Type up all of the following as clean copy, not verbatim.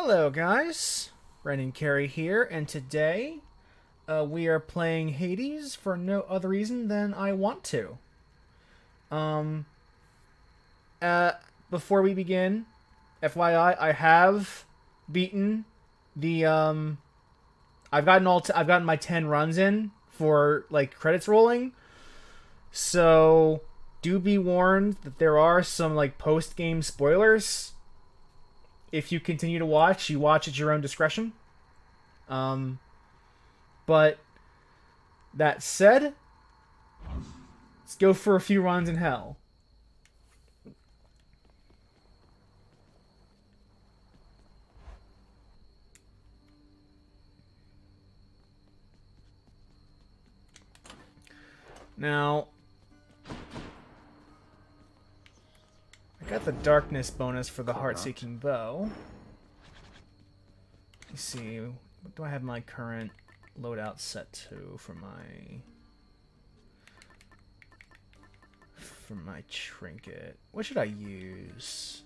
Hello guys, Brendan Carey here, and today we are playing Hades for no other reason than I want to. Um, Before we begin, FYI, I have beaten the I've gotten my 10 runs in for like credits rolling. So do be warned that there are some like post-game spoilers. If you continue to watch, you watch at your own discretion. But that said, let's go for a few runs in hell. Now, I got the darkness bonus for the heart-seeking bow. Let's see, what do I have my current loadout set to for my trinket? What should I use?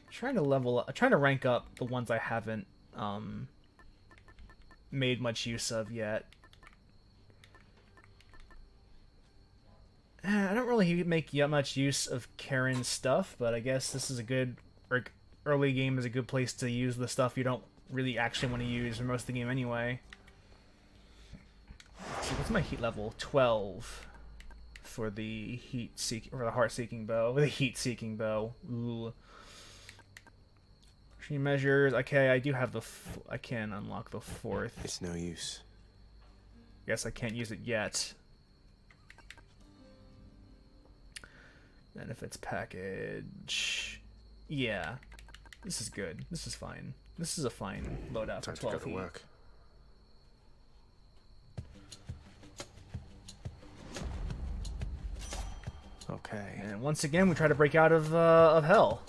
I'm trying to rank up the ones I haven't made much use of yet. I don't really make much use of Karen's stuff, but I guess this is a good, or early game is a good place to use the stuff you don't really actually want to use for most of the game anyway. Let's see, what's my heat level? 12 for the heart-seeking bow. The heat-seeking bow. Ooh. Machine measures. Okay, I do have I can unlock the 4th. It's no use. Guess I can't use it yet. Benefits package. Yeah. This is good. This is fine. This is a fine loadout for 12 heat. Work. Okay. And once again, we try to break out of hell.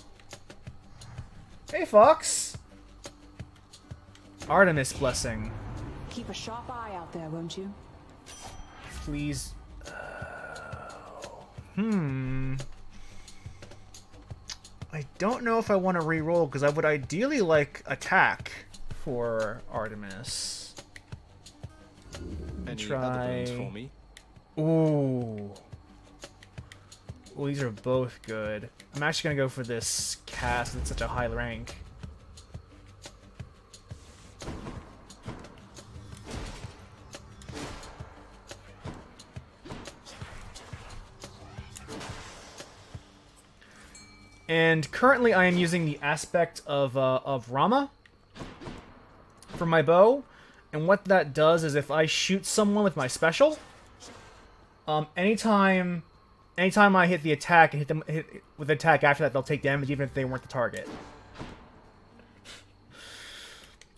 Hey, Fox! Artemis blessing. Keep a sharp eye out there, won't you? Please. I don't know if I want to re-roll, because I would ideally like attack for Artemis. Any Try. other boons for me? Ooh. Well, these are both good. I'm actually going to go for this cast. It's such a high rank. And currently I am using the aspect of Rama for my bow. And what that does is if I shoot someone with my special, anytime I hit the attack and hit with the attack after that, they'll take damage even if they weren't the target.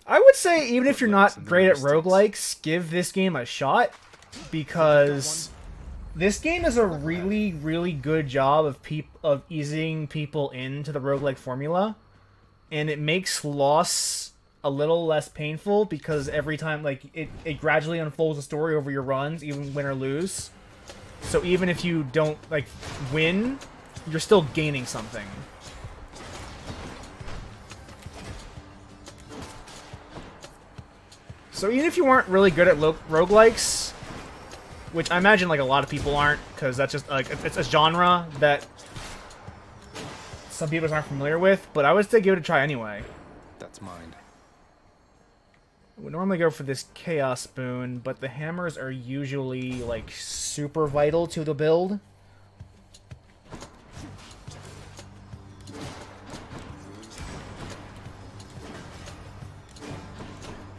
I would say even if you're not great at roguelikes, give this game a shot, because this game does a really, really good job of easing people into the roguelike formula, and it makes loss a little less painful because every time, like, it gradually unfolds the story over your runs, even win or lose. So even if you don't, like, win, you're still gaining something. So even if you weren't really good at roguelikes, which I imagine like a lot of people aren't, because that's just like it's a genre that some people aren't familiar with, but I would still give it a try anyway. That's mine. We normally go for this Chaos Boon, but the hammers are usually like super vital to the build.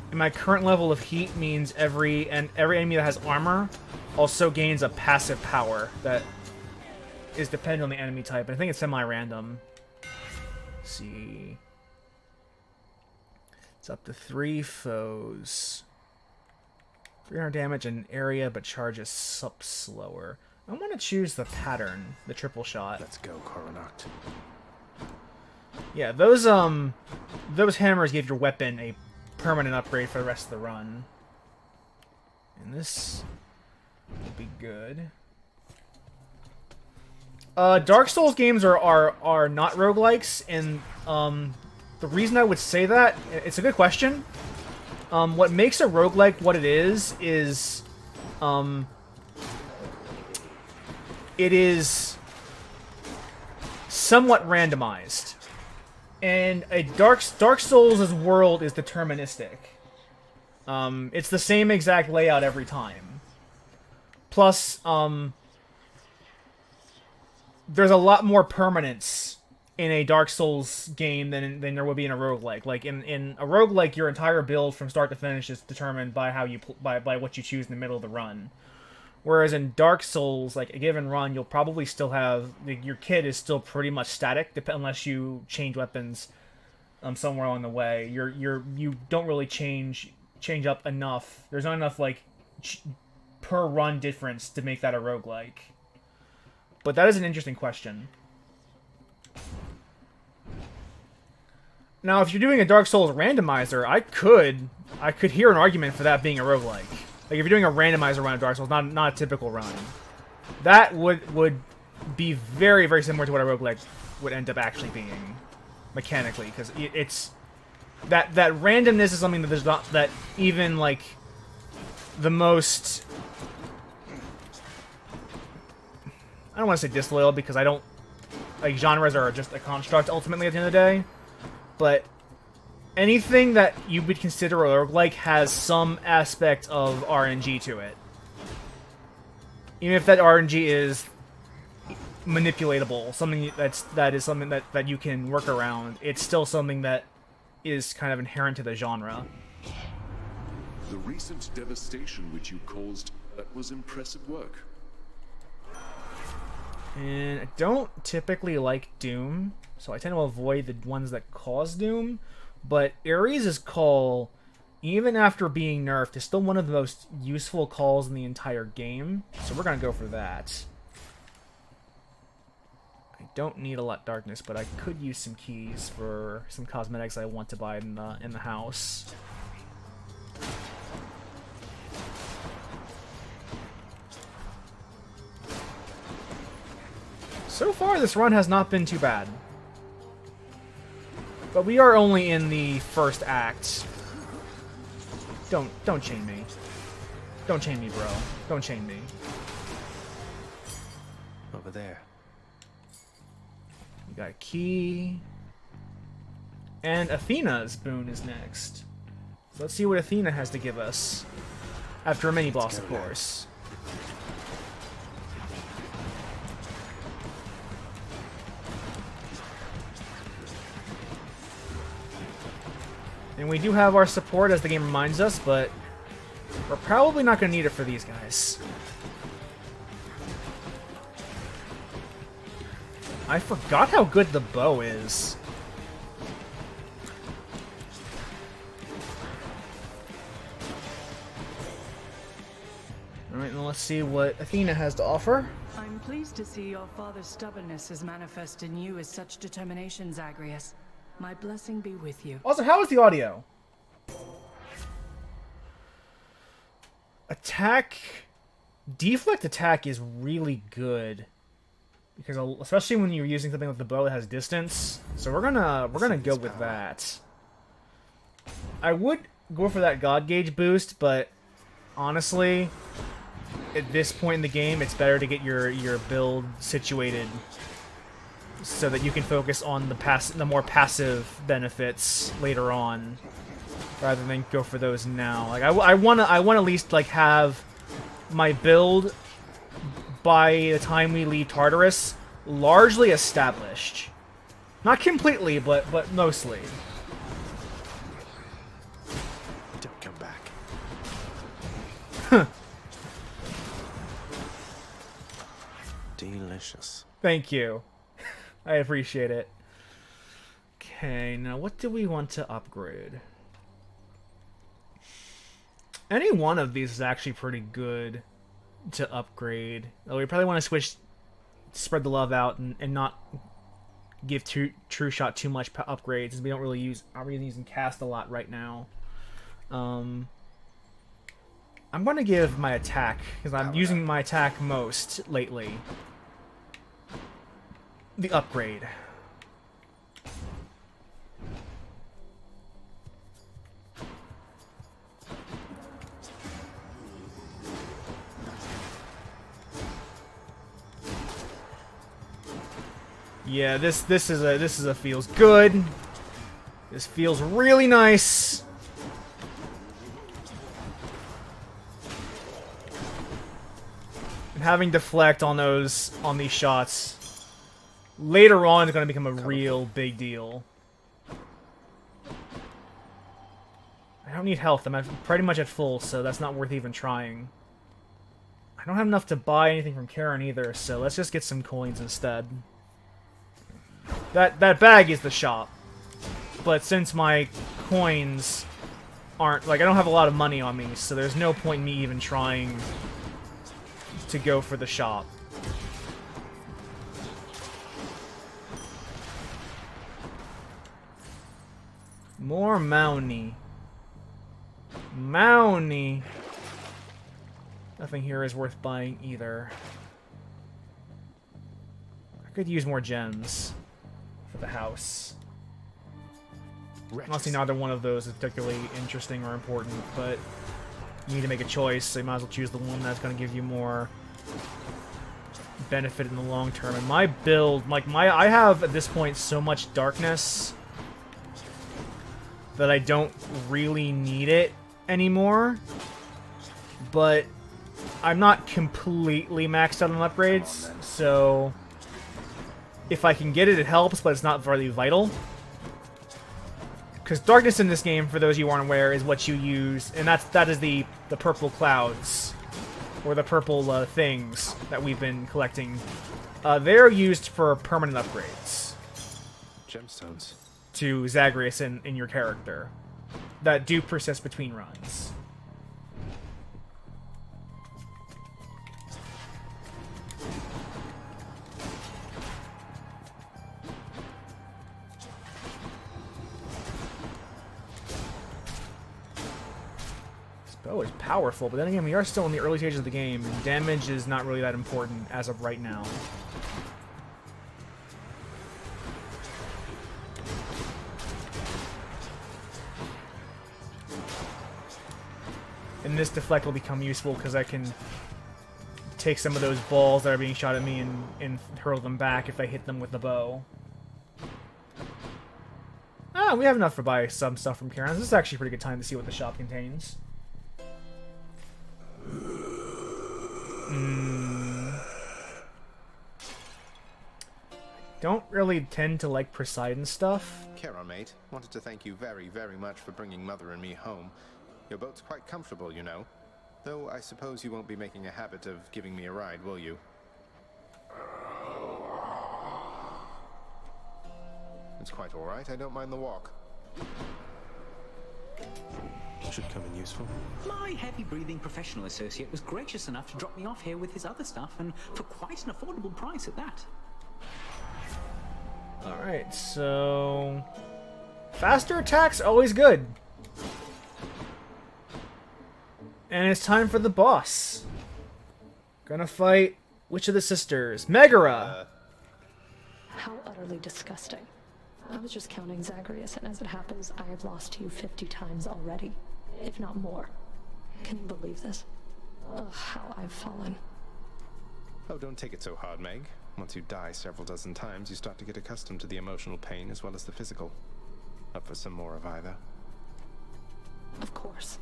And my current level of heat means every enemy that has armor also gains a passive power that is dependent on the enemy type. I think it's semi-random. Let's see. It's up to 3 foes. 300 damage in area, but charges up slower. I want to choose the pattern, the triple shot. Let's go, Coronat. Yeah, those hammers give your weapon a permanent upgrade for the rest of the run. And this will be good. Dark Souls games are not roguelikes, and the reason I would say that, it's a good question. What makes a roguelike what it is it is somewhat randomized. And a Dark Souls' world is deterministic. It's the same exact layout every time. Plus, there's a lot more permanence in a Dark Souls game than there would be in a roguelike. Like, in a roguelike, your entire build from start to finish is determined by how you by what you choose in the middle of the run. Whereas in Dark Souls, like, a given run, you'll probably still have... your kit is still pretty much static, unless you change weapons somewhere along the way. You don't really change up enough. There's not enough, like, per run difference to make that a roguelike. But that is an interesting question. Now, if you're doing a Dark Souls randomizer, I could hear an argument for that being a roguelike. Like, if you're doing a randomizer run of Dark Souls, not a typical run, that would be very, very similar to what a roguelike would end up actually being, mechanically, because it's... That randomness is something that there's not... That even, like, the most... I don't want to say disloyal, because I don't... Like, genres are just a construct, ultimately, at the end of the day. But anything that you would consider a roguelike has some aspect of RNG to it. Even if that RNG is manipulatable, something that is something that you can work around, it's still something that is kind of inherent to the genre. The recent devastation which you caused, that was impressive work. And I don't typically like Doom, so I tend to avoid the ones that cause Doom. But Ares' call, even after being nerfed, is still one of the most useful calls in the entire game. So we're going to go for that. I don't need a lot of darkness, but I could use some keys for some cosmetics I want to buy in the house. So far, this run has not been too bad. But we are only in the first act. Don't chain me. Don't chain me, bro. Don't chain me. Over there. We got a key. And Athena's boon is next. So let's see what Athena has to give us. After a mini-boss, of course. And we do have our support, as the game reminds us, but we're probably not going to need it for these guys. I forgot how good the bow is. Alright, now let's see what Athena has to offer. I'm pleased to see your father's stubbornness is manifest in you as such determination, Zagreus. My blessing be with you. Also, how is the audio? Attack... Deflect attack is really good. Because especially when you're using something like the bow that has distance. So we're gonna go with that. I would go for that God Gauge boost, but honestly, at this point in the game, it's better to get your build situated so that you can focus on the more passive benefits later on, rather than go for those now. Like I want to at least like have my build by the time we leave Tartarus largely established. Not completely, but mostly. Don't come back. Delicious. Thank you. I appreciate it. Okay, now what do we want to upgrade? Any one of these is actually pretty good to upgrade. Though we probably want to spread the love out and not give True Shot too much upgrades, since we don't really aren't really using cast a lot right now. I'm going to give my attack, because I'm using my attack most lately. the upgrade. Yeah, this is a feels good. This feels really nice. And having deflect on these shots later on is going to become a real big deal. I don't need health. I'm pretty much at full, so that's not worth even trying. I don't have enough to buy anything from Karen either, so let's just get some coins instead. That bag is the shop. But since my coins aren't... Like, I don't have a lot of money on me, so there's no point in me even trying to go for the shop. More Mounty. Mounty. Nothing here is worth buying either. I could use more gems for the house. Honestly, neither one of those is particularly interesting or important, but you need to make a choice, so you might as well choose the one that's going to give you more benefit in the long term. And my build, like I have at this point so much darkness that I don't really need it anymore, but I'm not completely maxed out on upgrades, so if I can get it, it helps, but it's not very vital. Because darkness in this game, for those of you who aren't aware, is what you use, and that is the purple clouds, or the purple things that we've been collecting. They're used for permanent upgrades. Gemstones. To Zagreus in your character. That do persist between runs. Oh, it's powerful, but then again, we are still in the early stages of the game, and damage is not really that important as of right now. And this deflect will become useful because I can take some of those balls that are being shot at me and hurl them back if I hit them with the bow. Ah, we have enough to buy some stuff from Karen. This is actually a pretty good time to see what the shop contains. Don't really tend to like Poseidon stuff. Care on, mate. Wanted to thank you very, very much for bringing Mother and me home. Your boat's quite comfortable, you know. Though I suppose you won't be making a habit of giving me a ride, will you? It's quite all right. I don't mind the walk. Should come in useful. My heavy-breathing professional associate was gracious enough to drop me off here with his other stuff, and for quite an affordable price at that. Alright, so... faster attacks, always good. And it's time for the boss. Gonna fight which of the sisters? Megara! How utterly disgusting. I was just counting Zagreus, and as it happens, I have lost to you 50 times already, if not more. Can you believe this? Ugh, how I've fallen. Oh, don't take it so hard, Meg. Once you die several dozen times, you start to get accustomed to the emotional pain as well as the physical. Up for some more of either? Of course.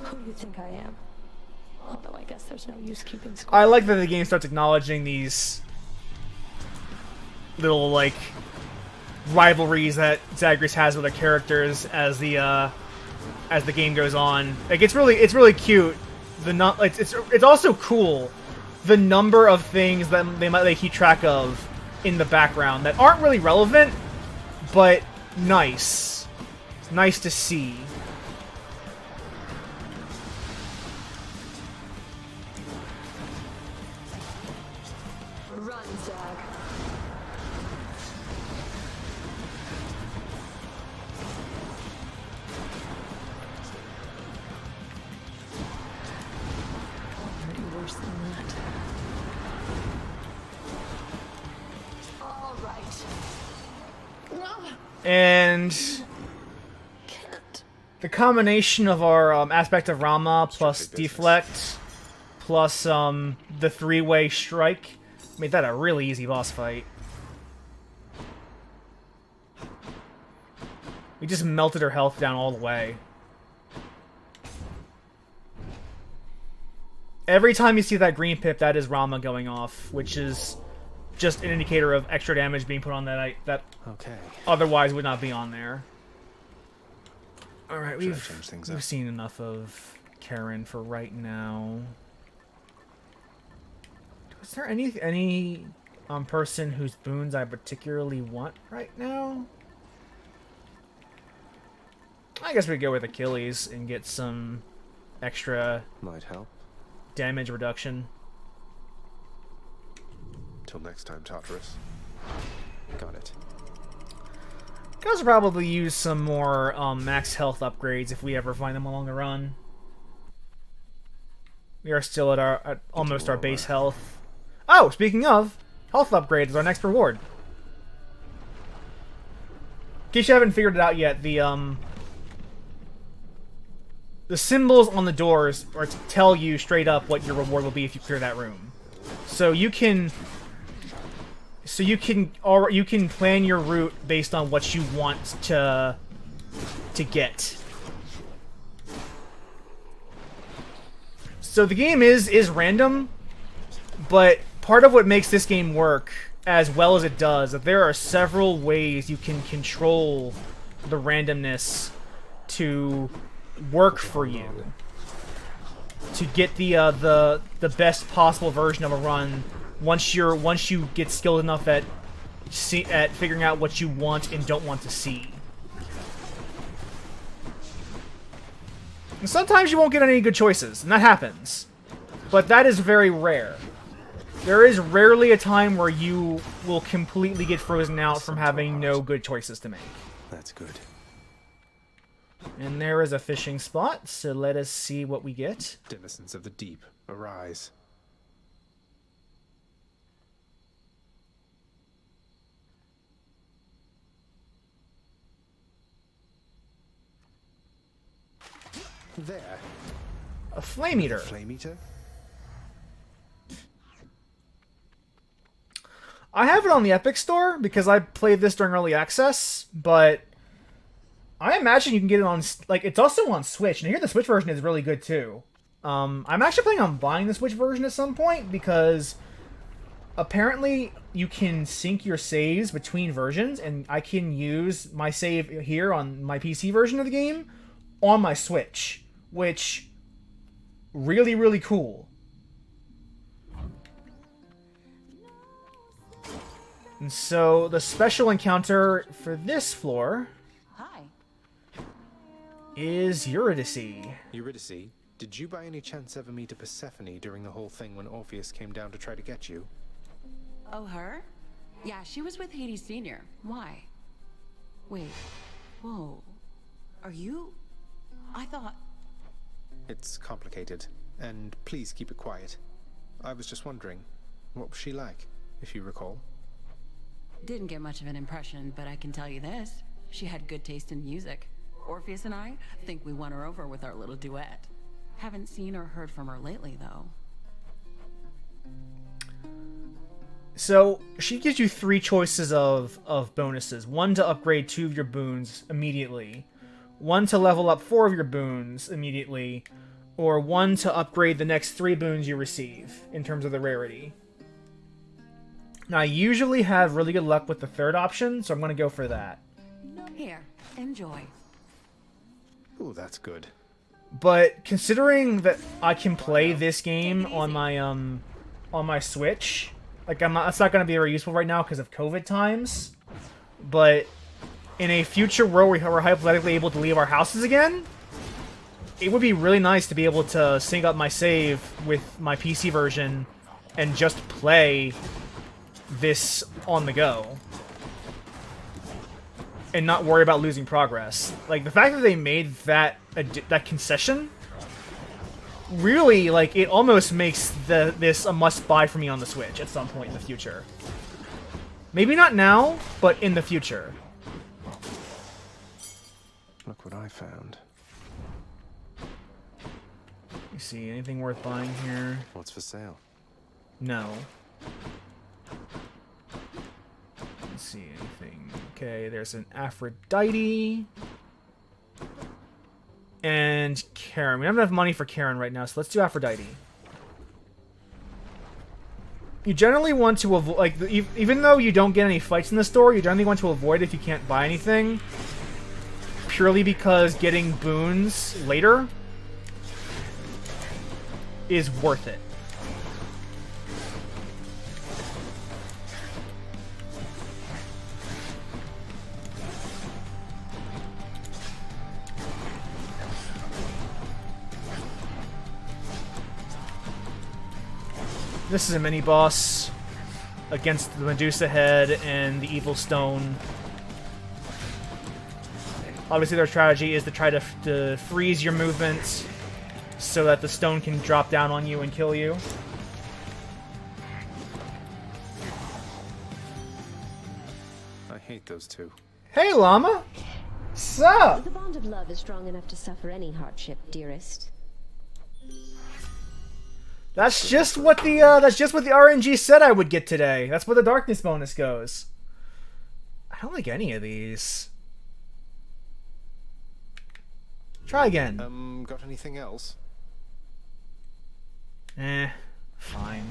Who do you think I am? Although I guess there's no use keeping score. I like that the game starts acknowledging these little, like, rivalries that Zagreus has with the characters as the game goes on. Like, it's really cute. It's also cool the number of things that they keep track of in the background that aren't really relevant, but nice. Nice to see. Run, Zag. Worse than that. All right. And Can't. the combination of our aspect of Rama plus Strictly business. deflect plus the three-way strike made that a really easy boss fight. We just melted her health down all the way. Every time you see that green pip, that is Rama going off, which is just an indicator of extra damage being put on that Okay. otherwise would not be on there. Alright, Should I change things we've up? seen enough of Karen for right now. Is there any person whose boons I particularly want right now? I guess we go with Achilles and get some extra Might help. damage reduction. Till next time, Tartarus. Got it. Could also probably use some more max health upgrades if we ever find them along the run. We are still at almost our base health. Oh, speaking of, health upgrade is our next reward. In case you haven't figured it out yet, the symbols on the doors are to tell you straight up what your reward will be if you clear that room. So you can plan your route based on what you want to get. So the game is random, but part of what makes this game work as well as it does, that there are several ways you can control the randomness to work for you, to get the best possible version of a run once you get skilled enough at figuring out what you want and don't want to see. And sometimes you won't get any good choices, and that happens. But that is very rare. There is rarely a time where you will completely get frozen out from having no good choices to make. That's good. And there is a fishing spot, so let us see what we get. Denizens of the deep, arise. There. A flame eater. Flame eater? I have it on the Epic Store because I played this during early access, but I imagine you can get it on, like, it's also on Switch, and I hear the Switch version is really good too. I'm actually planning on buying the Switch version at some point because apparently you can sync your saves between versions, and I can use my save here on my PC version of the game on my Switch, which really, really cool. And so the special encounter for this floor Hi. is Eurydice. Eurydice, did you by any chance ever meet a Persephone during the whole thing when Orpheus came down to try to get you? Oh, her? Yeah, she was with Hades Sr. Why? Wait. Whoa. Are you? I thought... It's complicated, and please keep it quiet. I was just wondering, what was she like, if you recall? Didn't get much of an impression, but I can tell you this. She had good taste in music. Orpheus and I think we won her over with our little duet. Haven't seen or heard from her lately, though. So she gives you 3 choices of bonuses. 1 to upgrade 2 of your boons immediately. 1 to level up 4 of your boons immediately. Or 1 to upgrade the next 3 boons you receive in terms of the rarity. Now, I usually have really good luck with the third option, so I'm going to go for that. Here, enjoy. Ooh, that's good. But considering that I can play this game on my Switch, like it's not going to be very useful right now because of COVID times. But in a future world where we're hypothetically able to leave our houses again, it would be really nice to be able to sync up my save with my PC version and just play this on the go and not worry about losing progress. Like, the fact that they made that concession really, like, it almost makes this a must-buy for me on the Switch at some point in the future. Maybe not now, but in the future. Look what I found. You see anything worth buying here? What's for sale? No. Let's see anything. Okay, there's an Aphrodite. And Karen. We don't have enough money for Karen right now, so let's do Aphrodite. You generally want to avoid, like, even though you don't get any fights in the store, you generally want to avoid if you can't buy anything. Purely because getting boons later is worth it. This is a mini-boss against the Medusa head and the Evil Stone. Obviously their strategy is to try to freeze your movements so that the stone can drop down on you and kill you. I hate those two. Hey, Llama! Sup? The bond of love is strong enough to suffer any hardship, dearest. That's just what the RNG said I would get today. That's where the darkness bonus goes. I don't like any of these. Try again. Got anything else? Fine.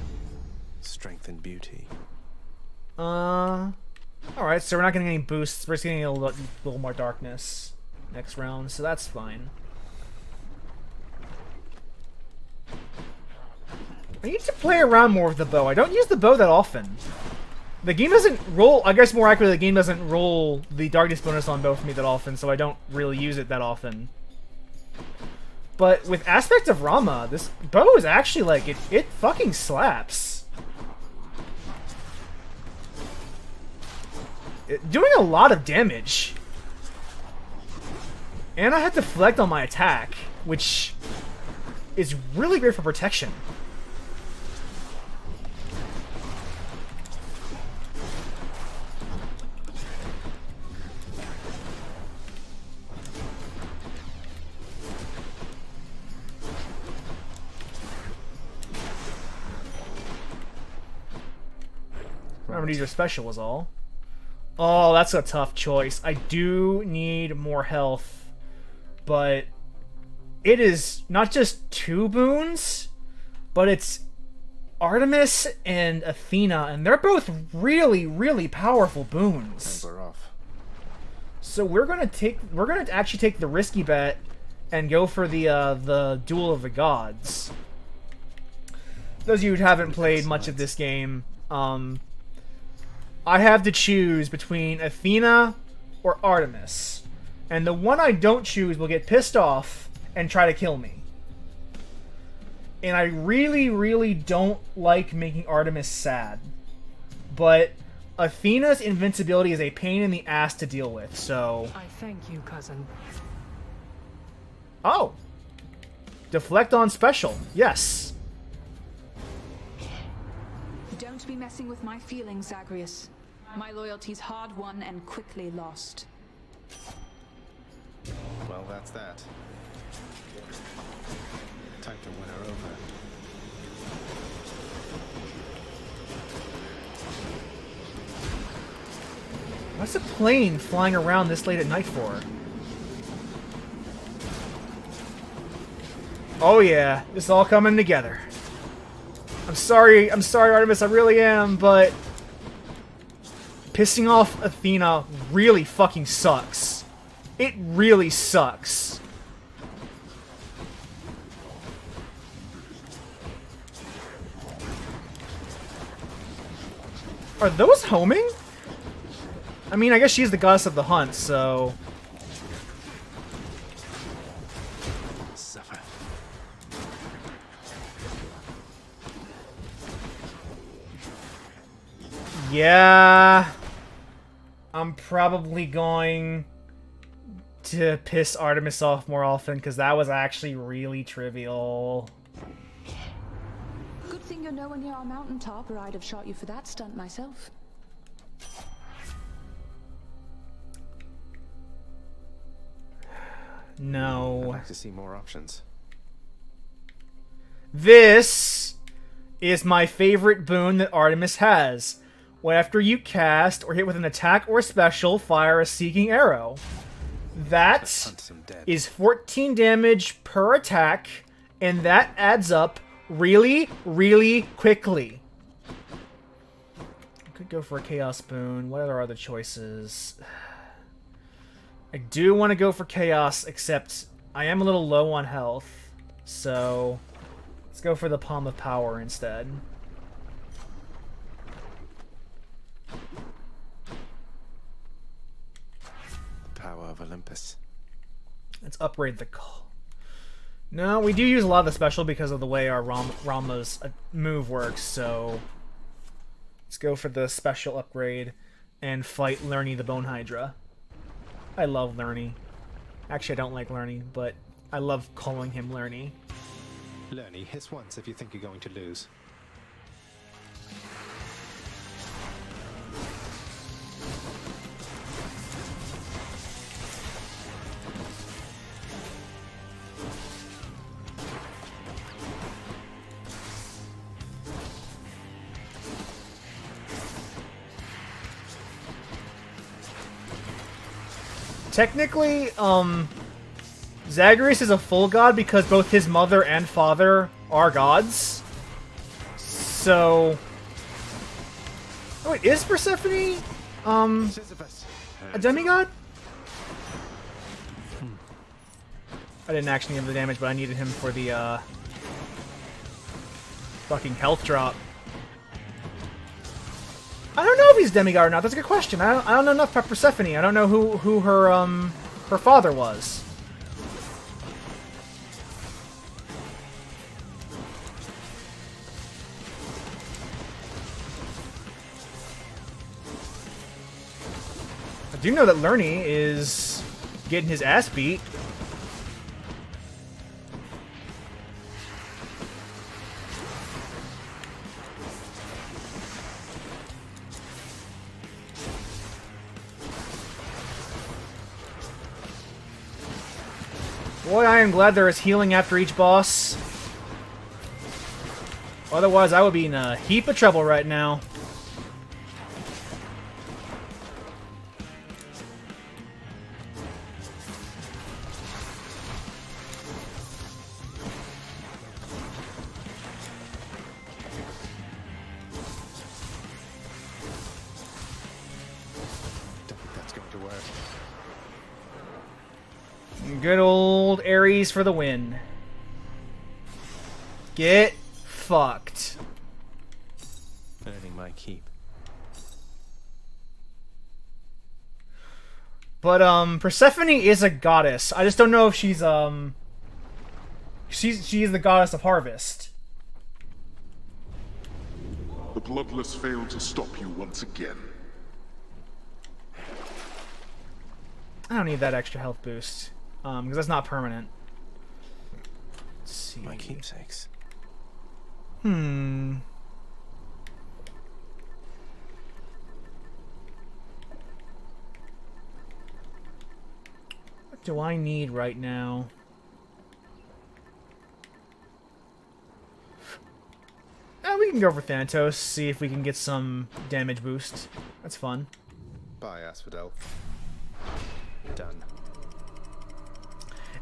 Strength and beauty. Alright, so we're not getting any boosts. We're just getting a little more darkness next round, so that's fine. I need to play around more with the bow. I don't use the bow that often. The game doesn't roll... I guess more accurately, the game doesn't roll the darkness bonus on bow for me that often, so I don't really use it that often. But with Aspect of Rama, this bow is actually, like, it fucking slaps. Doing a lot of damage. And I have to deflect on my attack, which is really great for protection. Remember, your special was all. Oh, that's a tough choice. I do need more health, but it is not just 2 boons, but it's Artemis and Athena, and they're both really, really powerful boons. We're off. So we're gonna actually take the risky bet and go for the Duel of the Gods. Those of you who haven't played much of this game, I have to choose between Athena or Artemis. And the one I don't choose will get pissed off and try to kill me. And I really, really don't like making Artemis sad. But Athena's invincibility is a pain in the ass to deal with, so... I thank you, cousin. Oh! Deflect on special. Yes. Don't be messing with my feelings, Zagreus. My loyalty's hard-won and quickly lost. Well, that's that. Time to win her over. What's a plane flying around this late at night for? Oh yeah, it's all coming together. I'm sorry, Artemis, I really am, but pissing off Athena really fucking sucks. It really sucks. Are those homing? I mean, I guess she's the goddess of the hunt, so... Suffer. Yeah... I'm probably going to piss Artemis off more often, because that was actually really trivial. Good thing you're nowhere near our mountaintop, or I'd have shot you for that stunt myself. I'd No. like to see more options. This is my favorite boon that Artemis has. Whenever you cast or hit with an attack or special, fire a seeking arrow. That Hunt him dead. is 14 damage per attack, and that adds up really, really quickly. I could go for a Chaos Boon. What are our other choices? I do want to go for Chaos, except I am a little low on health, so let's go for the Palm of Power instead. The power of Olympus. Let's upgrade the call. No, we do use a lot of the special because of the way our Rama's move works, so let's go for the special upgrade and fight Lerny the Bone Hydra. I love Lerny. Actually, I don't like Lerny, but I love calling him Lerny. Lerny, hiss once if you think you're going to lose. Technically, Zagreus is a full god because both his mother and father are gods. So... Oh wait, is Persephone, a demigod? I didn't actually give him the damage, but I needed him for the, fucking health drop. I don't know if he's demigod or not. That's a good question. I don't know enough about Persephone. I don't know who her her father was. I do know that Lerny is getting his ass beat. Boy, I am glad there is healing after each boss. Otherwise, I would be in a heap of trouble right now. Don't think that's going to work. Good old Ares for the win. Get fucked. Earning my keep. But Persephone is a goddess. I just don't know if she's she is the goddess of harvest. The Bloodless failed to stop you once again. I don't need that extra health boost. Because that's not permanent. Let's see. My keepsakes. What do I need right now? We can go for Thanatos, see if we can get some damage boost. That's fun. Bye, Asphodel. Done.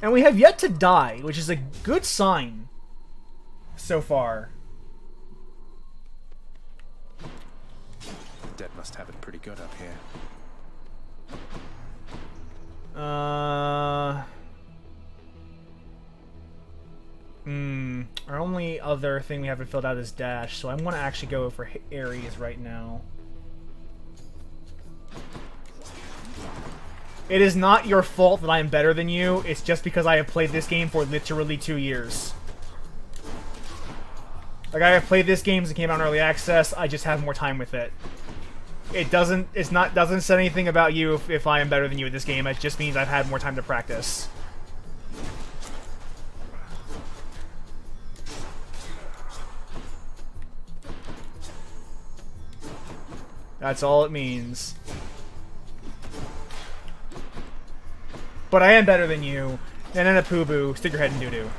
And we have yet to die, which is a good sign so far. The dead must have it pretty good up here. Our only other thing we haven't filled out is Dash, so I'm going to actually go for Ares right now. It is not your fault that I am better than you, it's just because I have played this game for literally 2 years. Like, I have played this game since it came out in Early Access, I just have more time with it. It doesn't say anything about you if I am better than you at this game, it just means I've had more time to practice. That's all it means. But I am better than you, And then a Poo Boo. Stick your head in doo-doo.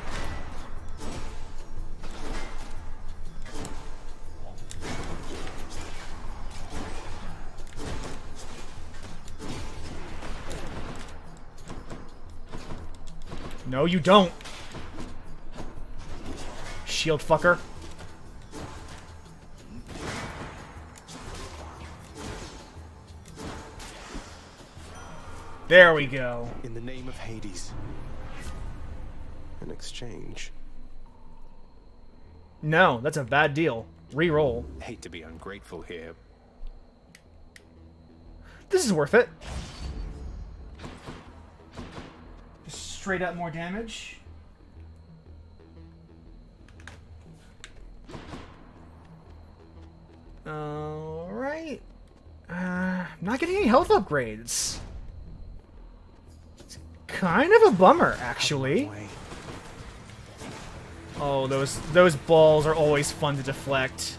No, you don't. Shield fucker. There we go. In the name of Hades. An exchange. No, that's a bad deal. Reroll. Hate to be ungrateful here. This is worth it. Just straight up more damage. Alright. I'm not getting any health upgrades. It's kind of a bummer, actually. Oh, those balls are always fun to deflect.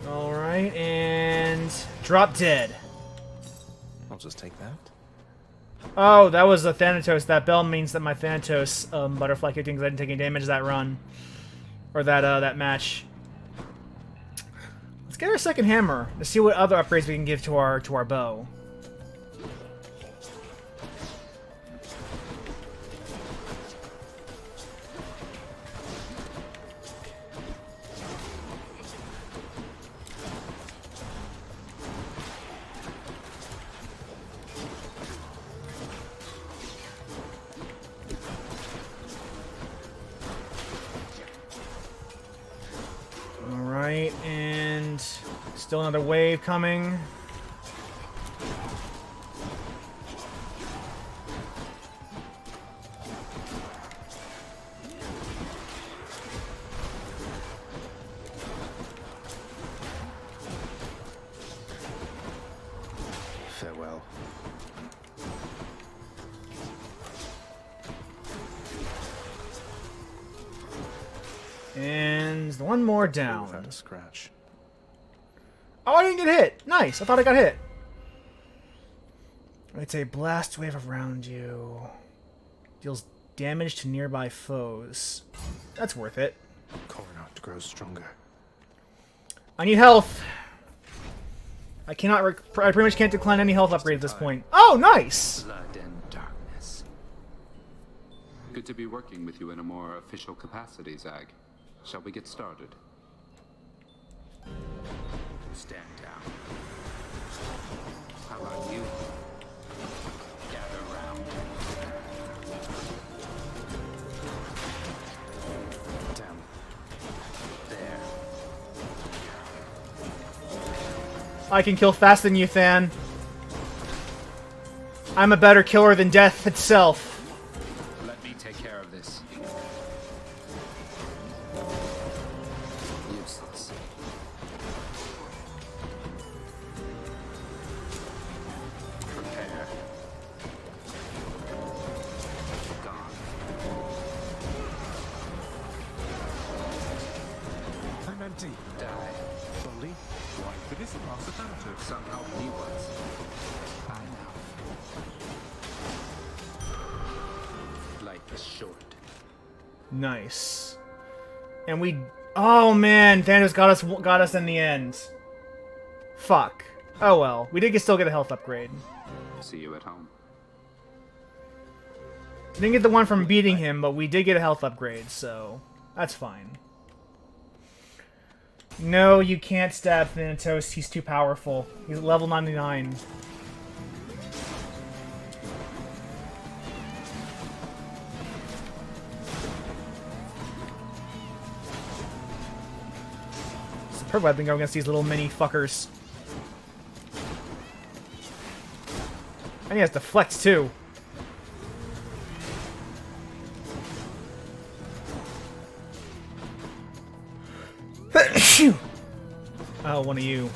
Alright, and drop dead. I'll just take that. Oh, that was a Thanatos. That bell means that my Thanatos butterfly kicked in because I didn't take any damage that run. Or that match. Let's get our second hammer to see what other upgrades we can give to our bow. Alright, and still another wave coming. Farewell. And one more Without down. a scratch. Oh, I didn't get hit! Nice! I thought I got hit. It's a blast wave around you. Deals damage to nearby foes. That's worth it. Coronat grows stronger. I need health! I cannot I pretty much can't decline any health upgrade at this point. Oh, nice! Blood and darkness. Good to be working with you in a more official capacity, Zag. Shall we get started? Stand down. How about you? Gather round. Damn. There. I can kill faster than you, Than. I'm a better killer than death itself. Let me take care of this. Useless. Prepare. Gone. I'm empty. Die. Slowly. Why, but isn't Master Thanatos? Somehow he was. I know. Life is short. Nice. And we... Oh, man. Thanos got us in the end. Fuck. Oh, well. We did still get a health upgrade. See you at home. Didn't get the one from beating him, but we did get a health upgrade, so... That's fine. No, you can't stab Thanatos. He's too powerful. He's level 99. Superb weapon going against these little mini fuckers. And he has deflect too. Oh, one of you.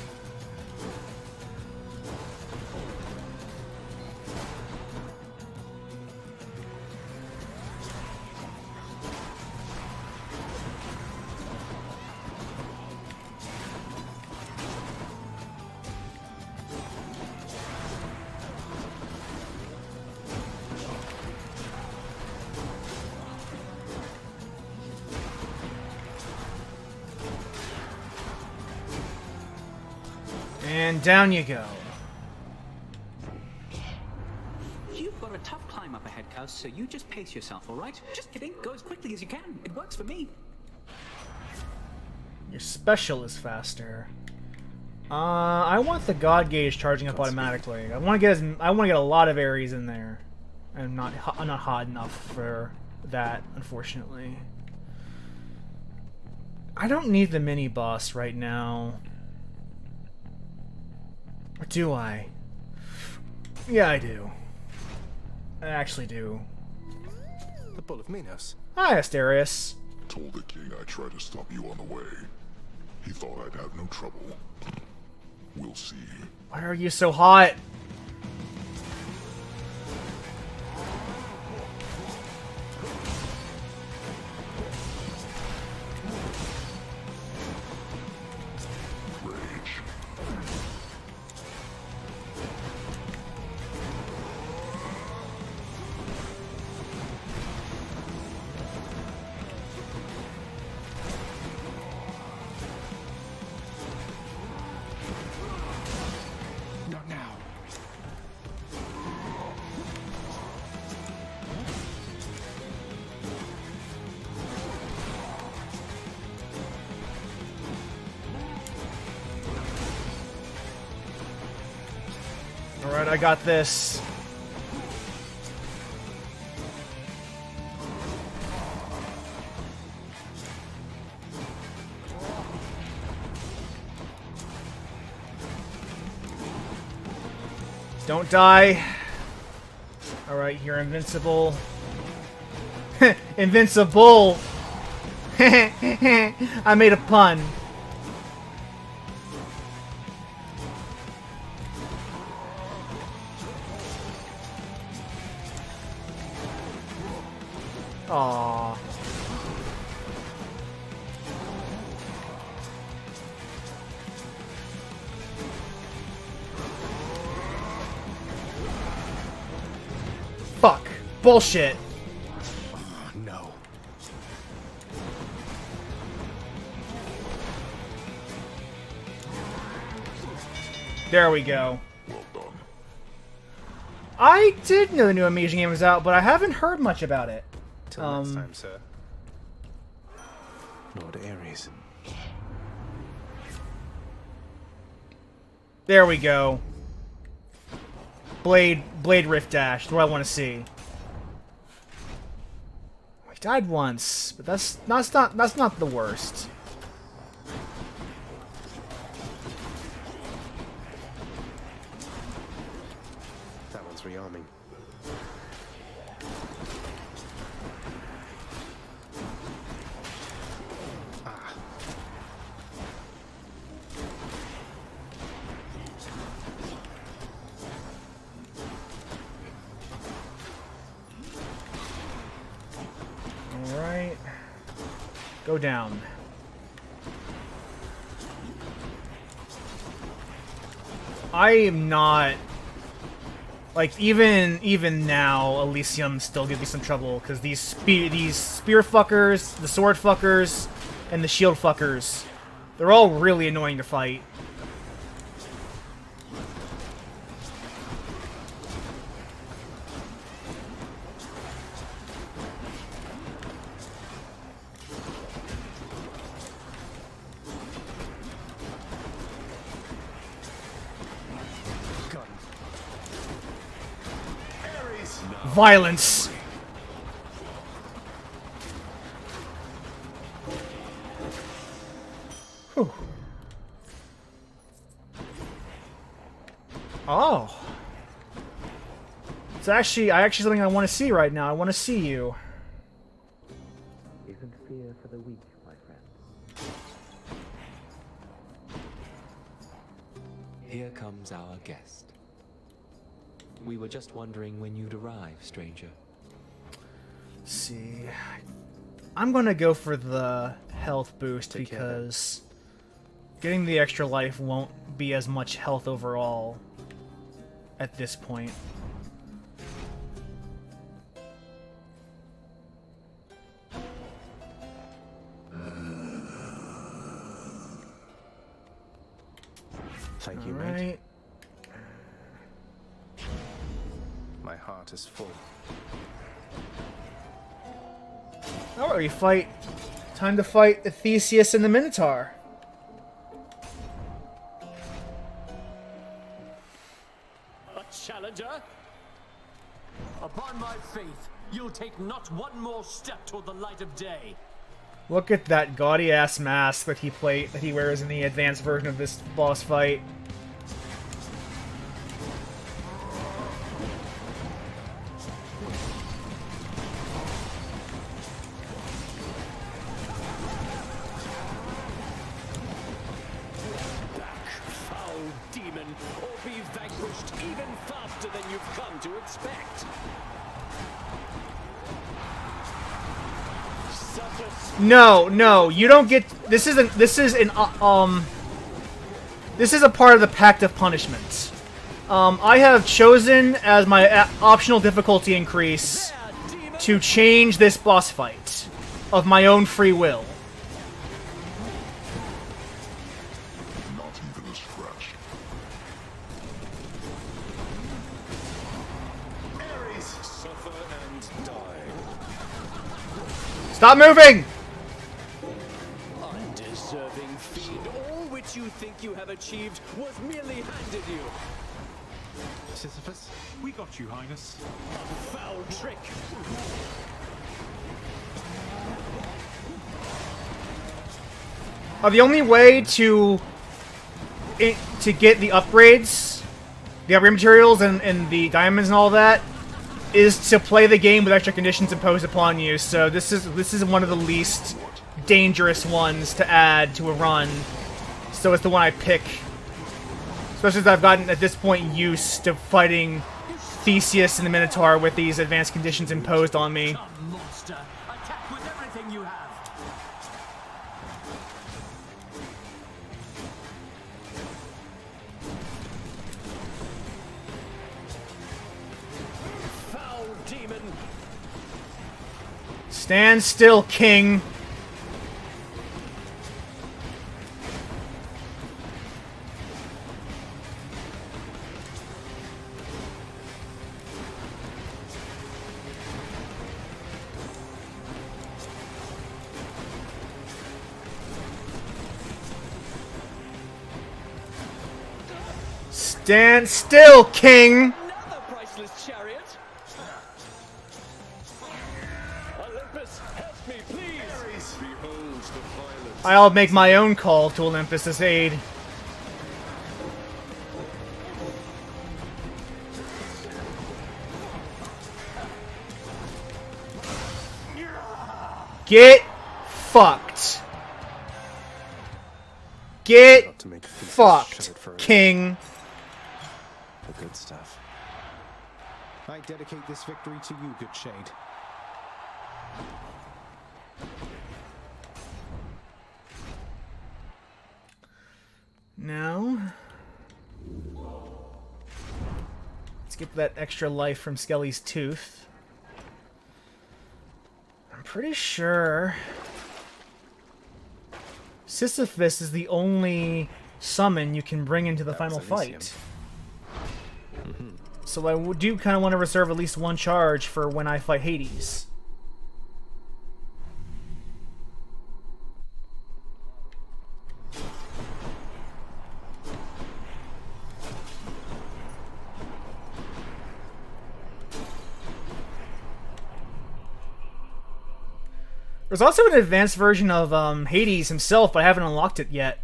And down you go. You've got a tough climb up ahead, Cuz, so you just pace yourself, alright? Just kidding. Go as quickly as you can. It works for me. Your special is faster. I want the God Gauge charging up automatically. I want to get a lot of Ares in there. I'm not hot enough for that, unfortunately. I don't need the mini boss right now. Or do I? Yeah, I do. I actually do. The Bull of Minos. Hi, Asterius. Told the king I tried to stop you on the way. He thought I'd have no trouble. We'll see. Why are you so hot? Not now. Alright, I got this. Don't die. Alright, you're invincible. Invincible! I made a pun. Aww. Fuck. Bullshit. Oh, no. There we go. Well done. I did know the new Amazing game was out, but I haven't heard much about it. Till next time, sir. Lord Ares. There we go. Blade Rift Dash. That's what I want to see. I died once, but that's not the worst. That one's rearming. Ah. Alright. Go down. I am not... Like, even now, Elysium still gives me some trouble, because these spear fuckers, the sword fuckers, and the shield fuckers, they're all really annoying to fight. Violence. Whew. Oh. It's actually something I want to see right now. I want to see you. Isn't fear for the weak, my friend. Here comes our guest. We were just wondering when you'd arrive, stranger. Let's see. I'm gonna go for the health boost because getting the extra life won't be as much health overall at this point. Thank you, All mate. right. My heart is full. Alright, we fight. Time to fight Theseus and the Minotaur. A challenger? Upon my faith, you'll take not one more step toward the light of day. Look at that gaudy ass mask that he wears in the advanced version of this boss fight. Foul demon, or be vanquished even faster than you've come to expect. No, you don't get. This is a part of the Pact of Punishment. I have chosen as my optional difficulty increase to change this boss fight of my own free will. Not even a scratch. Ares, suffer and die. Stop moving! Undeserving fiend, all which you think you have achieved was merely handed you. Sisyphus? We got you, Highness. A foul trick. The only way to get the upgrades, the upgrade materials, and the diamonds and all that, is to play the game with extra conditions imposed upon you. So this is one of the least dangerous ones to add to a run. So it's the one I pick, especially as I've gotten at this point used to fighting Theseus and the Minotaur with these advanced conditions imposed on me. Come, monster. Attack with everything you have. Foul demon. Stand still, King. Stand still, King! Another priceless chariot. Olympus, help me, please. Ares beholds the violence. I'll make my own call to Olympus' aid. Get fucked. Get fucked, King. The good stuff. I dedicate this victory to you, good shade. Now, let's get that extra life from Skelly's tooth. I'm pretty sure Sisyphus is the only summon you can bring into the final fight. So I do kind of want to reserve at least one charge for when I fight Hades. There's also an advanced version of Hades himself, but I haven't unlocked it yet.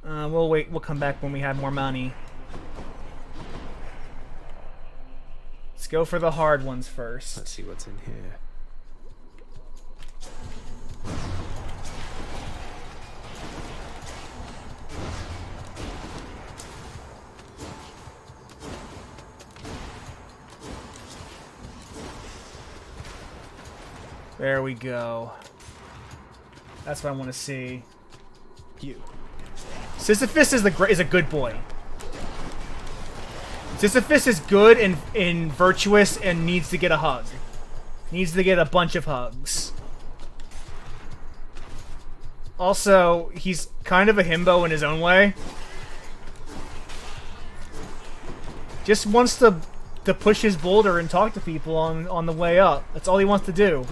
We'll wait. We'll come back when we have more money. Let's go for the hard ones first. Let's see what's in here. There we go. That's what I want to see. You. Sisyphus is a good boy. Sisyphus is good and virtuous and needs to get a hug. Needs to get a bunch of hugs. Also, he's kind of a himbo in his own way. Just wants to push his boulder and talk to people on the way up. That's all he wants to do.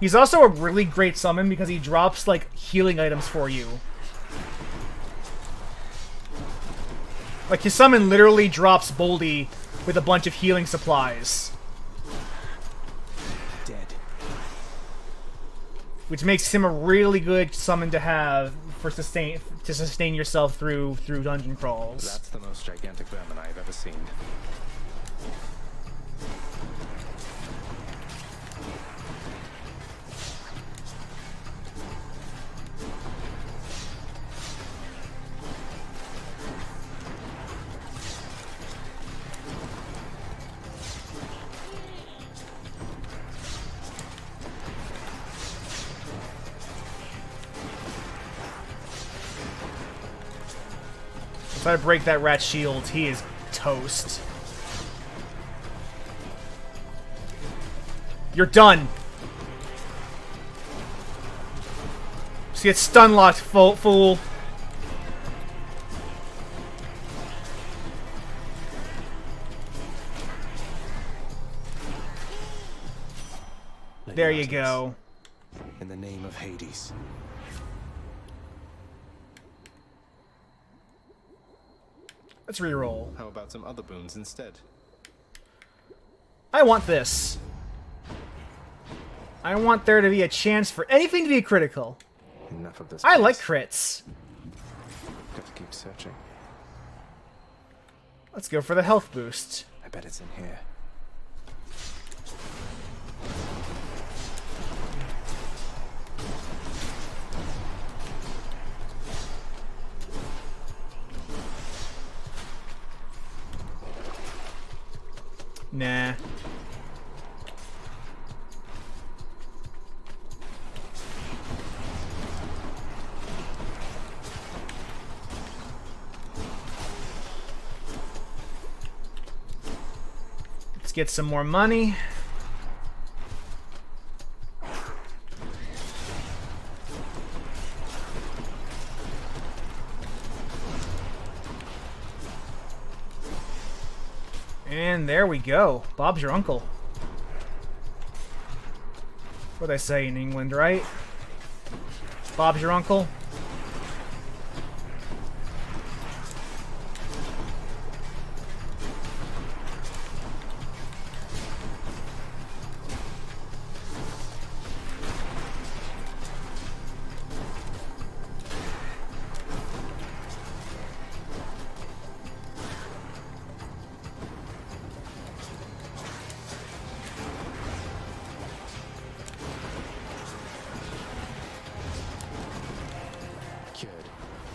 He's also a really great summon because he drops, like, healing items for you. Like, his summon literally drops Boldy with a bunch of healing supplies. Dead. Which makes him a really good summon to have for sustain yourself through dungeon crawls. That's the most gigantic vermin I've ever seen. If I break that rat's shield, he is toast. You're done. Just get stun locked, fool. There you go. In the name of Hades. Let's reroll. How about some other boons instead? I want this. I want there to be a chance for anything to be critical. Enough of this. I like crits. Got to keep searching. Let's go for the health boost. I bet it's in here. Nah. Let's get some more money. And there we go. Bob's your uncle. What they say in England, right? Bob's your uncle.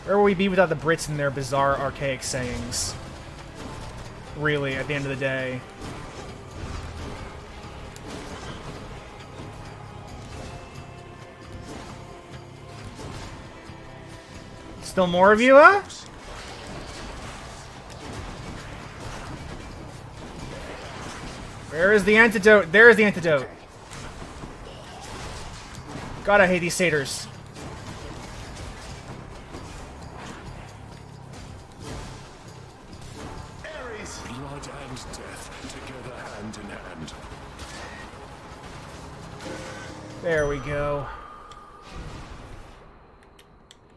Where will we be without the Brits and their bizarre, archaic sayings? Really, at the end of the day. Still more of you, huh? Where is the antidote? There is the antidote. God, I hate these satyrs. Blood and death together hand in hand. There we go.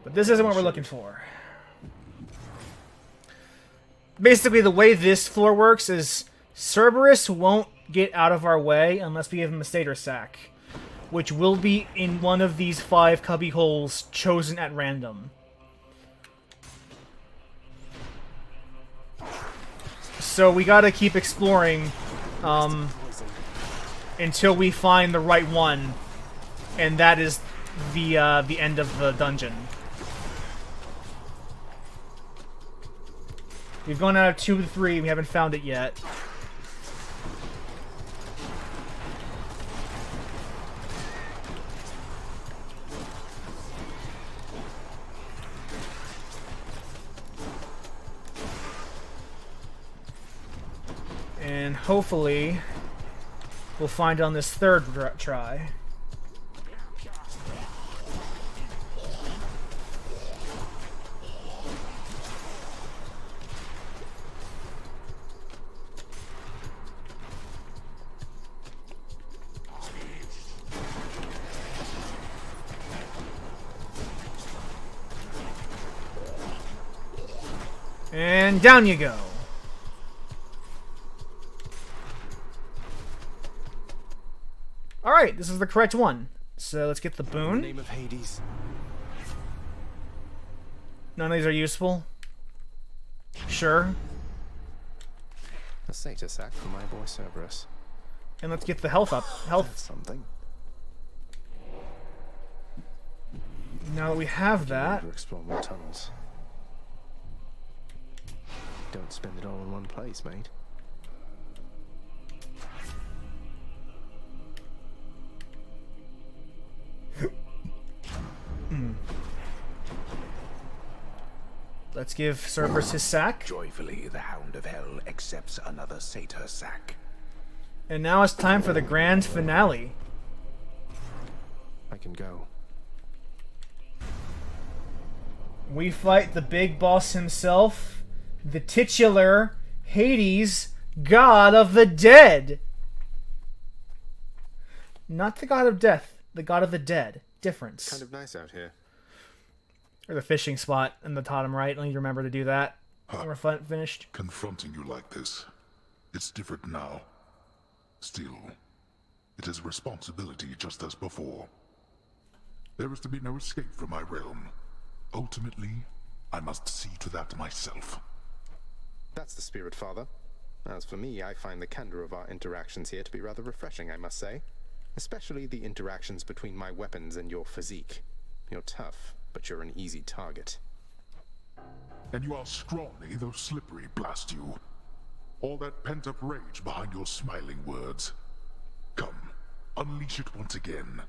But this isn't what we're looking for. Basically, the way this floor works is Cerberus won't get out of our way unless we give him a Satyr Sack, which will be in one of these 5 cubby holes chosen at random. So we gotta keep exploring until we find the right one, and that is the end of the dungeon. We've gone out of 2 to 3, we haven't found it yet. And hopefully, we'll find on this third try. And down you go. Alright, this is the correct one. So let's get the boon. In the name of Hades. None of these are useful. Sure. A satyr sack for my boy Cerberus. And let's get the health up. Health. That's something. Now that we have that. To explore more tunnels. Don't spend it all in one place, mate. Let's give Cerberus his sack. Joyfully, the Hound of Hell accepts another satyr sack. And now it's time for the grand finale. I can go. We fight the big boss himself, the titular Hades, god of the dead. Not the god of death, the god of the dead. Difference. Kind of nice out here. There's a fishing spot in the bottom right. I need to remember to do that when we're finished. Confronting you like this, it's different now. Still, it is a responsibility just as before. There is to be no escape from my realm. Ultimately, I must see to that myself. That's the spirit, Father. As for me, I find the candor of our interactions here to be rather refreshing, I must say. Especially the interactions between my weapons and your physique. You're tough, but you're an easy target. And you are scrawny, though slippery, blast you. All that pent-up rage behind your smiling words. Come, unleash it once again.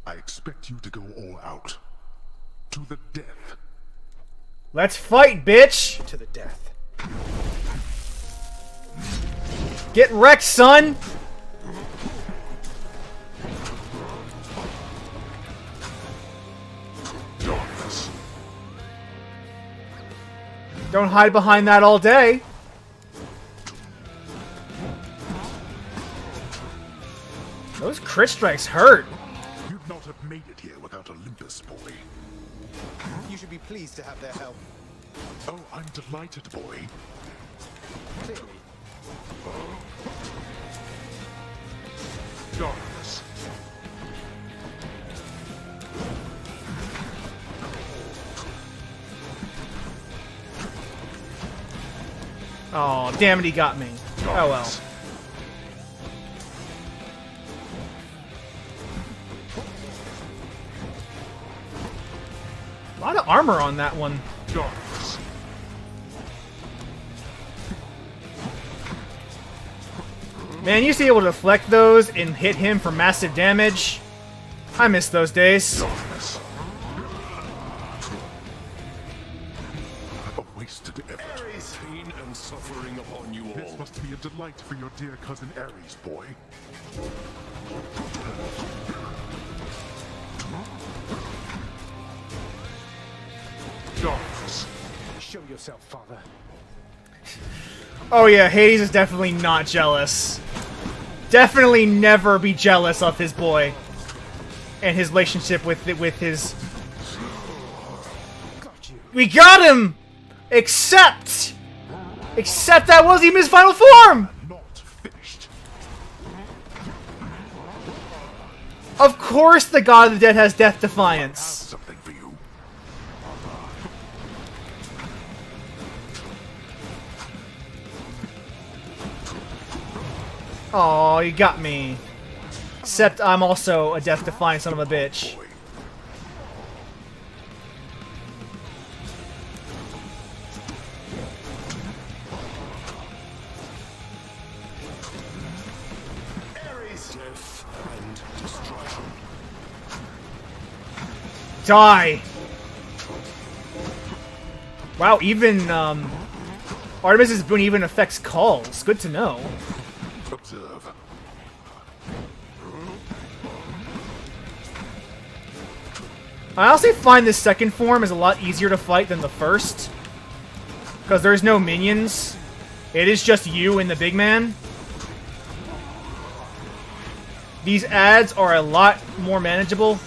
I expect you to go all out. To the death. Let's fight, bitch! To the death. Get wrecked, son! Darkness. Don't hide behind that all day. Those crit strikes hurt. You'd not have made it here without Olympus, boy. You should be pleased to have their help. Oh, I'm delighted, boy. Clearly. Darkness. Oh, damn it, he got me. Oh well. A lot of armor on that one. Darkness. Man, you used to be able to deflect those and hit him for massive damage. I miss those days. Darkness. A wasted effort. Pain and suffering upon you all. This must be a delight for your dear cousin Ares, boy. Darkness. Show yourself, Father. Oh yeah, Hades is definitely not jealous. Definitely never be jealous of his boy. And his relationship with his... We got him! Except that wasn't even his final form! Not finished. Of course the God of the Dead has Death Defiance. Something for you. Oh, you got me. Except I'm also a Death Defiant son of a bitch. Death and destruction. Die! Wow, even, Artemis's boon even affects calls. Good to know. Observe. I honestly find this second form is a lot easier to fight than the first. Because there's no minions. It is just you and the big man. These ads are a lot more manageable.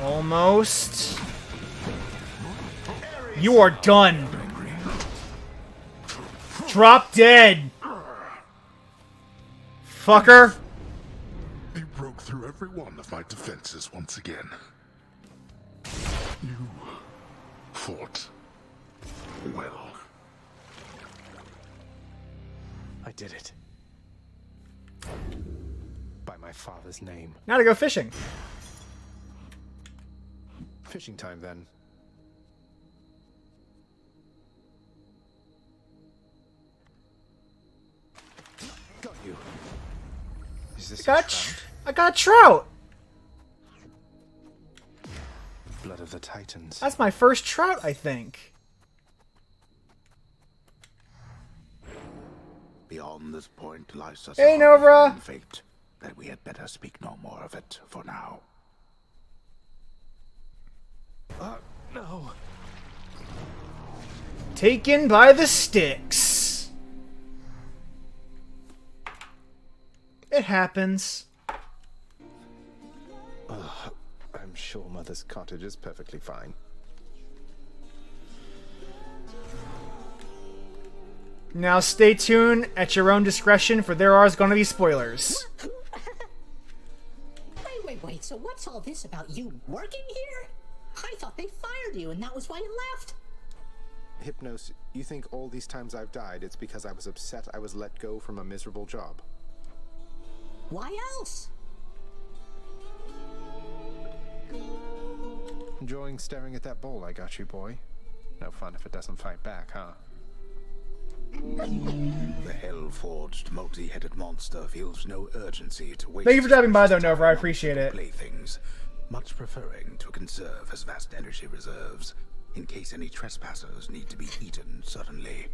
Almost. You are done. Drop dead. Fucker. You broke through every one of my defenses once again. You fought well. I did it. By my father's name. Now to go fishing. Fishing time, then. Got you. Is this I got a trout. Blood of the Titans. That's my first trout, I think. Beyond this point lies such Hey, a Nova. horrifying fate that we had better speak no more of it for now. No. Taken by the sticks. It happens. I'm sure Mother's cottage is perfectly fine. Now stay tuned at your own discretion, for there are going to be spoilers. Wait, so what's all this about you working here? I thought they fired you and that was why you left. Hypnos, you think all these times I've died, it's because I was upset I was let go from a miserable job? Why else? Enjoying staring at that bowl I got you, boy. No fun if it doesn't fight back, huh? The hell-forged, multi-headed monster feels no urgency to waste. Thank you for dropping by, though, Nova. I appreciate it. Playthings, much preferring to conserve his vast energy reserves in case any trespassers need to be eaten suddenly.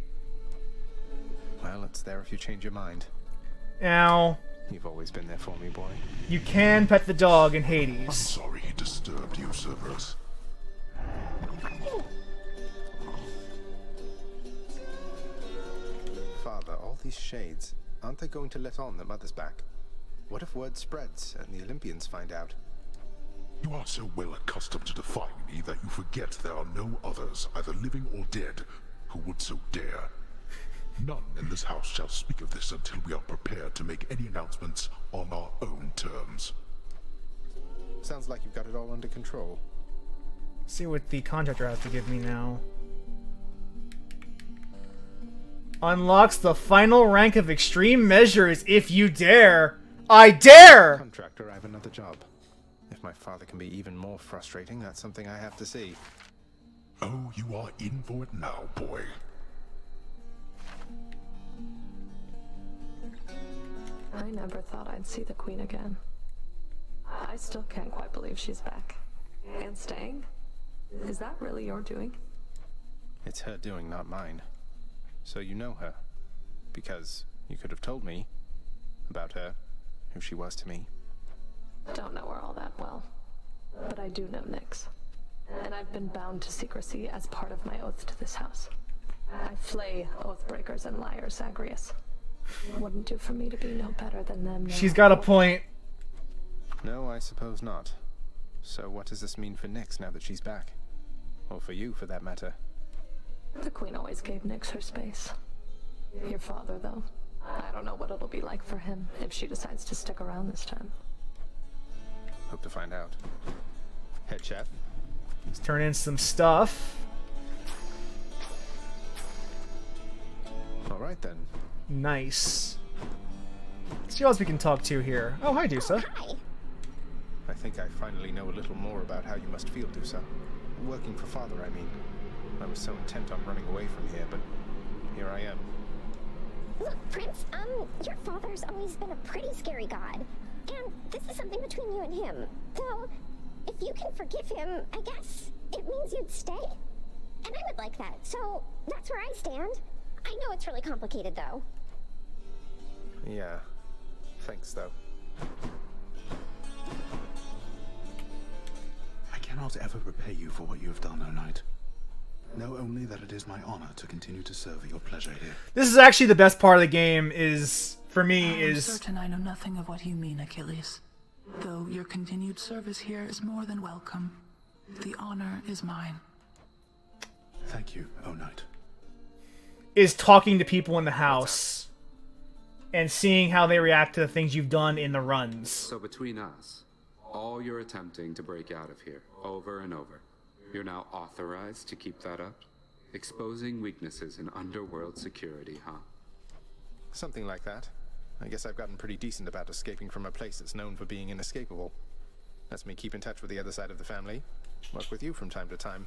Well, it's there if you change your mind. Ow. You've always been there for me, boy. You can pet the dog in I'm Hades. sorry he disturbed you, Zagreus. Father, all these shades, aren't they going to let on that Mother's back? What if word spreads and the Olympians find out? You are so well accustomed to defying me that you forget there are no others, either living or dead, who would so dare. None in this house shall speak of this until we are prepared to make any announcements on our own terms. Sounds like you've got it all under control. See what the contractor has to give me now. Unlocks the final rank of extreme measures if you dare. I dare! Contractor, I have another job. If my father can be even more frustrating, that's something I have to see. Oh, you are in for it now, boy. I never thought I'd see the Queen again. I still can't quite believe she's back. And staying? Is that really your doing? It's her doing, not mine. So you know her. Because you could have told me about her, who she was to me. Don't know her all that well. But I do know Nyx. And I've been bound to secrecy as part of my oath to this house. I flay oathbreakers and liars, Zagreus. Wouldn't do for me to be no better than them. No. She's got a point. No, I suppose not. So what does this mean for Nyx now that she's back? Or for you, for that matter? The Queen always gave Nyx her space. Your father, though. I don't know what it'll be like for him if she decides to stick around this time. Hope to find out. Head chef, Let's turn in some stuff. All right then. Nice. Let's see what else we can talk to here. Oh, hi, Dusa. I think I finally know a little more about how you must feel, Dusa. Working for Father, I mean. I was so intent on running away from here, but here I am. Look, Prince, your father's always been a pretty scary god. And this is something between you and him. So, if you can forgive him, I guess it means you'd stay. And I would like that, so that's where I stand. I know it's really complicated, though. Yeah. Thanks, though. I cannot ever repay you for what you have done, O Knight. Know only that it is my honor to continue to serve your pleasure here. This is actually the best part of the game, is, for me, I'm is... certain I know nothing of what you mean, Achilles. Though your continued service here is more than welcome. The honor is mine. Thank you, O Knight. Is talking to people in the house and seeing how they react to the things you've done in the runs. So between us, all you're attempting to break out of here, over and over, you're now authorized to keep that up? Exposing weaknesses in underworld security, huh? Something like that. I guess I've gotten pretty decent about escaping from a place that's known for being inescapable. Lets me keep in touch with the other side of the family. Work with you from time to time.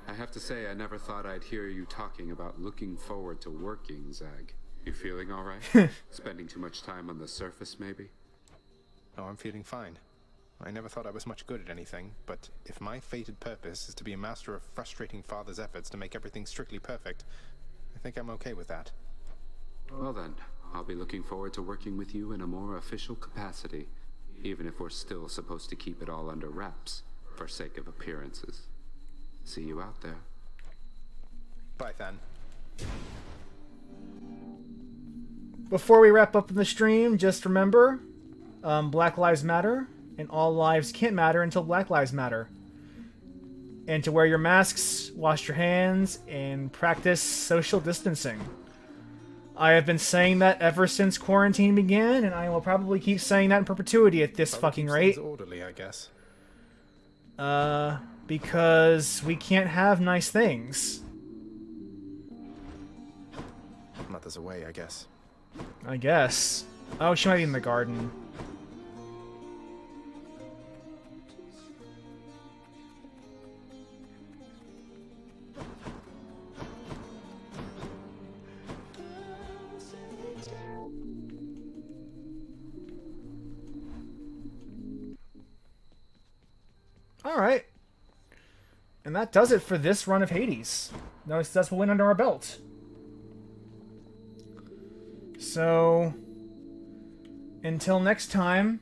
I have to say, I never thought I'd hear you talking about looking forward to working, Zag. You feeling all right? Spending too much time on the surface, maybe? Oh, I'm feeling fine. I never thought I was much good at anything, but if my fated purpose is to be a master of frustrating Father's efforts to make everything strictly perfect, I think I'm okay with that. Well then, I'll be looking forward to working with you in a more official capacity, even if we're still supposed to keep it all under wraps, for sake of appearances. See you out there. Bye, Than. Before we wrap up the stream, just remember, Black Lives Matter, and all lives can't matter until Black Lives Matter. And to wear your masks, wash your hands, and practice social distancing. I have been saying that ever since quarantine began, and I will probably keep saying that in perpetuity at this fucking rate. Orderly, I guess. Because we can't have nice things. Mother's away, I guess. I guess. Oh, she might be in the garden. Alright. And that does it for this run of Hades. No successful win under our belt. So, until next time,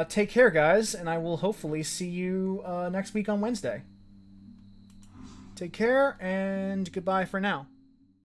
take care, guys, and I will hopefully see you next week on Wednesday. Take care, and goodbye for now.